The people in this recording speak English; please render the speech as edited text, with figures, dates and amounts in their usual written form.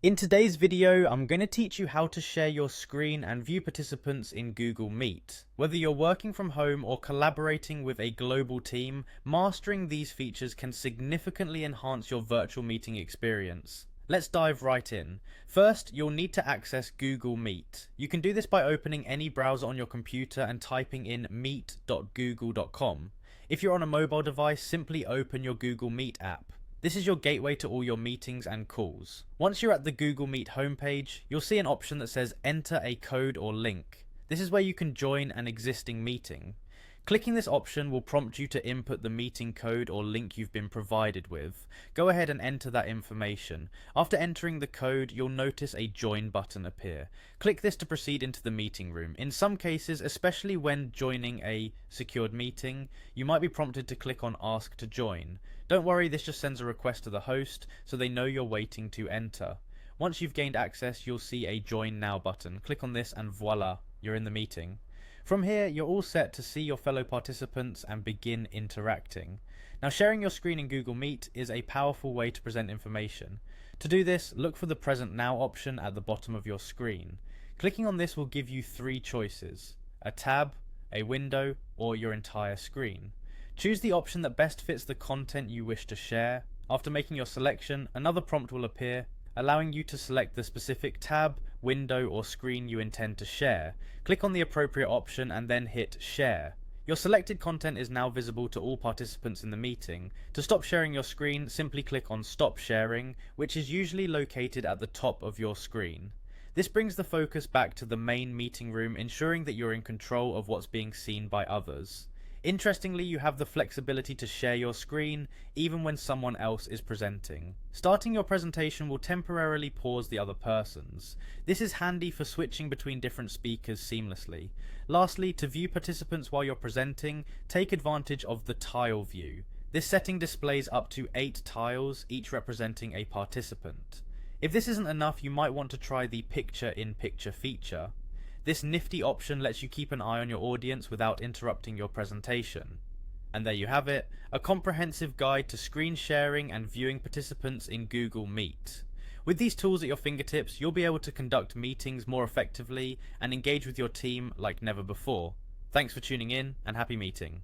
In today's video, I'm going to teach you how to share your screen and view participants in Google Meet. Whether you're working from home or collaborating with a global team, mastering these features can significantly enhance your virtual meeting experience. Let's dive right in. First, you'll need to access Google Meet. You can do this by opening any browser on your computer and typing in meet.google.com. If you're on a mobile device, simply open your Google Meet app. This is your gateway to all your meetings and calls. Once you're at the Google Meet homepage, you'll see an option that says Enter a code or link. This is where you can join an existing meeting. Clicking this option will prompt you to input the meeting code or link you've been provided with. Go ahead and enter that information. After entering the code, you'll notice a Join button appear. Click this to proceed into the meeting room. In some cases, especially when joining a secured meeting, you might be prompted to click on Ask to Join. Don't worry, this just sends a request to the host so they know you're waiting to enter. Once you've gained access, you'll see a Join Now button. Click on this and voila, you're in the meeting. From here, you're all set to see your fellow participants and begin interacting. Now, sharing your screen in Google Meet is a powerful way to present information. To do this, look for the Present Now option at the bottom of your screen. Clicking on this will give you three choices: a tab, a window, or your entire screen. Choose the option that best fits the content you wish to share. After making your selection, another prompt will appear, allowing you to select the specific tab, window, or screen you intend to share. Click on the appropriate option and then hit Share. Your selected content is now visible to all participants in the meeting. To stop sharing your screen, simply click on Stop Sharing, which is usually located at the top of your screen. This brings the focus back to the main meeting room, ensuring that you're in control of what's being seen by others. Interestingly, you have the flexibility to share your screen even when someone else is presenting. Starting your presentation will temporarily pause the other person's. This is handy for switching between different speakers seamlessly. Lastly, to view participants while you're presenting, take advantage of the tile view. This setting displays up to 8 tiles, each representing a participant. If this isn't enough, you might want to try the Picture-in-Picture feature. This nifty option lets you keep an eye on your audience without interrupting your presentation. And there you have it, a comprehensive guide to screen sharing and viewing participants in Google Meet. With these tools at your fingertips, you'll be able to conduct meetings more effectively and engage with your team like never before. Thanks for tuning in, and happy meeting.